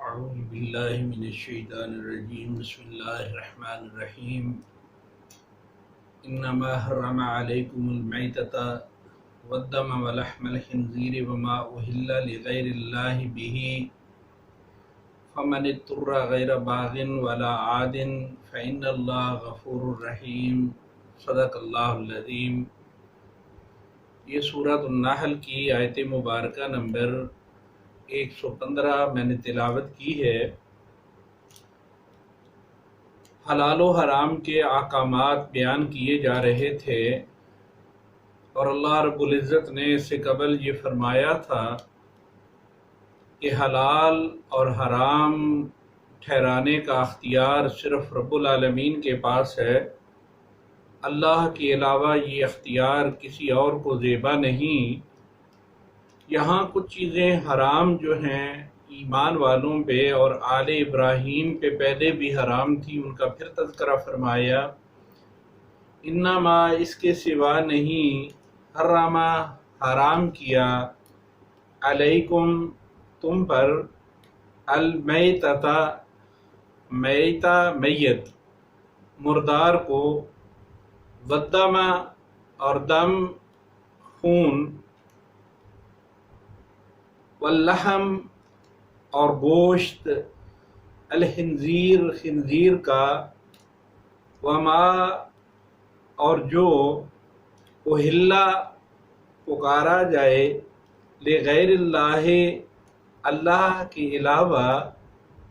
اعوذ باللہ من الشیطان الرجیم بسم اللہ الرحمن الرحیم انما حرم علیکم المیتۃ والدم ولحم الخنزیر وما اہل لغیر اللہ بہ فمن اضطر غیر باغ ولا عاد فإن اللہ غفور رحیم صدق اللہ العظیم۔ یہ سورۃ النحل کی آیت مبارکہ نمبر 115 میں نے تلاوت کی ہے۔ حلال و حرام کے احکامات بیان کیے جا رہے تھے اور اللہ رب العزت نے اس سے قبل یہ فرمایا تھا کہ حلال اور حرام ٹھہرانے کا اختیار صرف رب العالمین کے پاس ہے، اللہ کے علاوہ یہ اختیار کسی اور کو زیبا نہیں۔ یہاں کچھ چیزیں حرام جو ہیں ایمان والوں پہ اور آل ابراہیم پہ پہلے بھی حرام تھی، ان کا پھر تذکرہ فرمایا۔ انما اس کے سوا نہیں، حرامہ حرام کیا، علیکم تم پر، المیتۃ میتہ میت مردار کو، والدم اور دم خون، واللحم اور گوشت، الخنزیر خنزیر کا، وما اور جو اہلا پکارا جائے، لغیر اللہ اللہ کے علاوہ،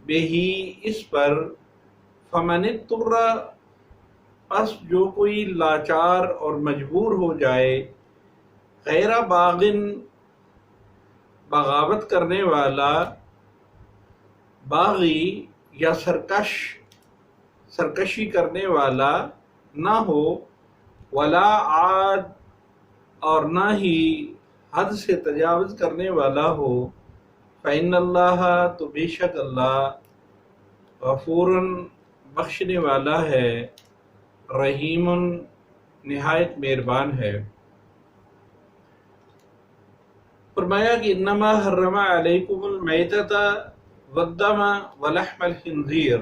بہی اس پر، فمن اضطر پس جو کوئی لاچار اور مجبور ہو جائے، غیر باغن بغاوت کرنے والا، باغی یا سرکشی کرنے والا نہ ہو، ولا عاد اور نہ ہی حد سے تجاوز کرنے والا ہو، فإن اللہ تو بے شک اللہ، غفوراً بخشنے والا ہے، رحیم نہایت مہربان ہے۔ فرمایا کہ انما حرم علیکم المیتۃ والدم ولحم الخنزیر،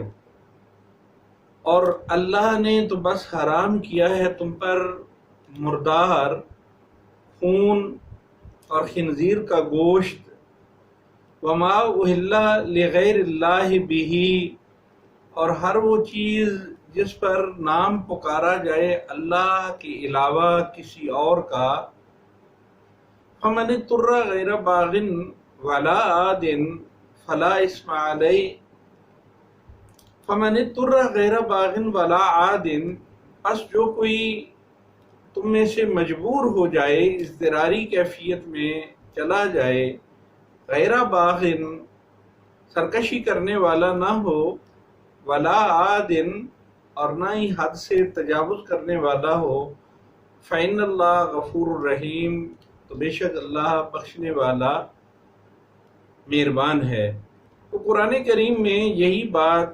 اور اللہ نے تو بس حرام کیا ہے تم پر مردار، خون اور خنزیر کا گوشت، وما اہل لغیر اللہ بہ اور ہر وہ چیز جس پر نام پکارا جائے اللہ کے علاوہ کسی اور کا، فمن اضطر غیر باغ ولا عاد فلا اثم علیہ، فمن اضطر غیر باغ ولا عاد پس جو کوئی تم میں سے مجبور ہو جائے، اضطراری کیفیت میں چلا جائے، غیر باغ سرکشی کرنے والا نہ ہو، ولا عاد اور نہ ہی حد سے تجاوز کرنے والا ہو، فإن اللہ غفور الرحیم تو بے شک اللہ بخشنے والا مہربان ہے۔ تو قرآن کریم میں یہی بات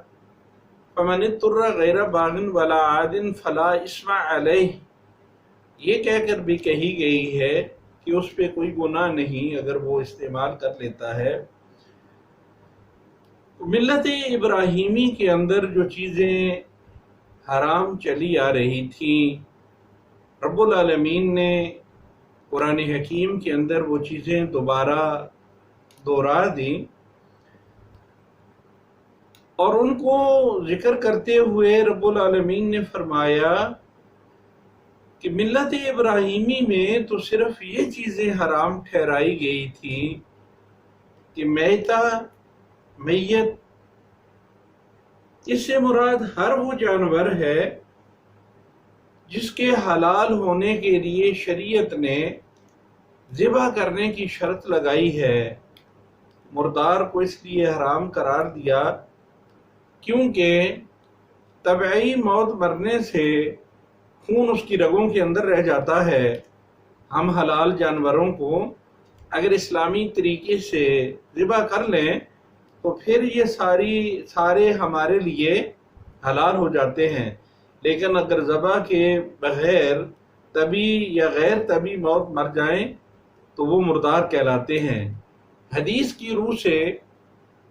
فمن اضطر غیر باغ ولا عاد فلا اثم علیہ یہ کہہ کر بھی کہی گئی ہے کہ اس پہ کوئی گناہ نہیں اگر وہ استعمال کر لیتا ہے۔ ملت ابراہیمی کے اندر جو چیزیں حرام چلی آ رہی تھیں، رب العالمین نے قرآن حکیم کے اندر وہ چیزیں دوبارہ دہرا دیں اور ان کو ذکر کرتے ہوئے رب العالمین نے فرمایا کہ ملت ابراہیمی میں تو صرف یہ چیزیں حرام ٹھہرائی گئی تھی کہ میتہ میت، اس سے مراد ہر وہ جانور ہے جس کے حلال ہونے کے لیے شریعت نے ذبح کرنے کی شرط لگائی ہے۔ مردار کو اس لیے حرام قرار دیا کیونکہ طبعی موت مرنے سے خون اس کی رگوں کے اندر رہ جاتا ہے۔ ہم حلال جانوروں کو اگر اسلامی طریقے سے ذبح کر لیں تو پھر یہ سارے ہمارے لیے حلال ہو جاتے ہیں، لیکن اگر ذبح کے بغیر طبی یا غیر طبی موت مر جائیں تو وہ مردار کہلاتے ہیں۔ حدیث کی روح سے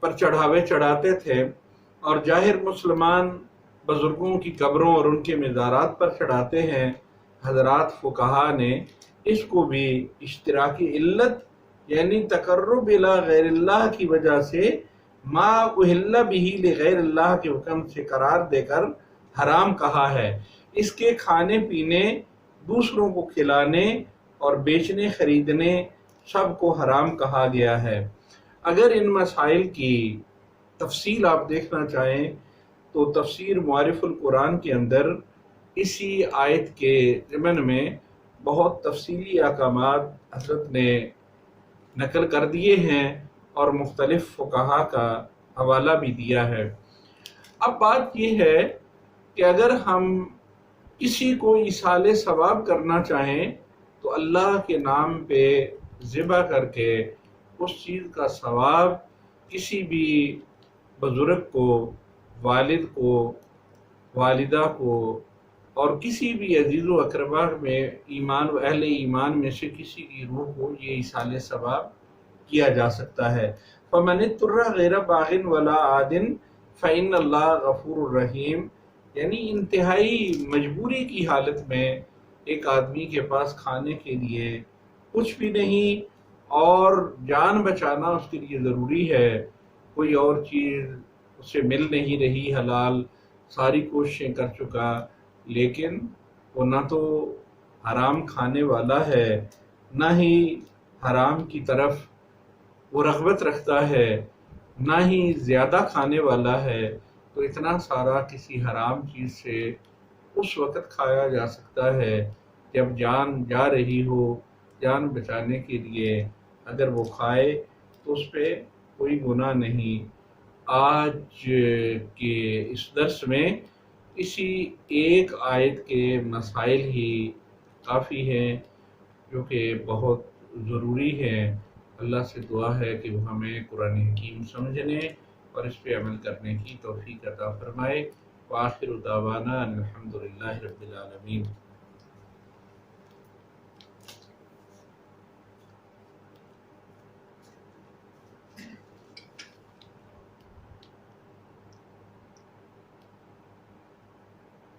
پر چڑھاوے چڑھاتے تھے، اور ظاہر مسلمان بزرگوں کی قبروں اور ان کے مزارات پر چڑھاتے ہیں۔ حضرات فقہا نے اس کو بھی اشتراکی علت یعنی تقرب الی غیر اللہ کی وجہ سے ما اہل بہ لغیر اللہ کے حکم سے قرار دے کر حرام کہا ہے۔ اس کے کھانے پینے، دوسروں کو کھلانے اور بیچنے خریدنے سب کو حرام کہا گیا ہے۔ اگر ان مسائل کی تفصیل آپ دیکھنا چاہیں تو تفسیر معارف القرآن کے اندر اسی آیت کے ضمن میں بہت تفصیلی احکامات حضرت نے نقل کر دیے ہیں اور مختلف فقہا کا حوالہ بھی دیا ہے۔ اب بات یہ ہے کہ اگر ہم کسی کو ایصال ثواب کرنا چاہیں تو اللہ کے نام پہ ذبح کر کے اس چیز کا ثواب کسی بھی بزرگ کو، والد کو، والدہ کو اور کسی بھی عزیز و اقربا میں ایمان و اہل ایمان میں سے کسی کی روح کو یہ ایصال ثواب کیا جا سکتا ہے۔ فَمَنِ اضْطُرَّ غَيْرَ بَاغٍ وَلَا عَادٍ فَإِنَّ اللَّهَ غَفُورٌ رَحِيمٌ، یعنی انتہائی مجبوری کی حالت میں ایک آدمی کے پاس کھانے کے لیے کچھ بھی نہیں اور جان بچانا اس کے لیے ضروری ہے، کوئی اور چیز اسے مل نہیں رہی حلال، ساری کوششیں کر چکا لیکن وہ نہ تو حرام کھانے والا ہے نہ ہی حرام کی طرف وہ رغبت رکھتا ہے، نہ ہی زیادہ کھانے والا ہے، تو اتنا سارا کسی حرام چیز سے اس وقت کھایا جا سکتا ہے جب جان جا رہی ہو۔ جان بچانے کے لیے اگر وہ کھائے تو اس پہ کوئی گناہ نہیں۔ آج کے اس درس میں اسی ایک آیت کے مسائل ہی کافی ہیں جو کہ بہت ضروری ہیں۔ اللہ سے دعا ہے کہ وہ ہمیں قرآن حکیم سمجھنے اور اس پہ عمل کرنے کی توفیق عطا فرمائے۔ وآخر دعوانا ان الحمد للہ رب العالمین۔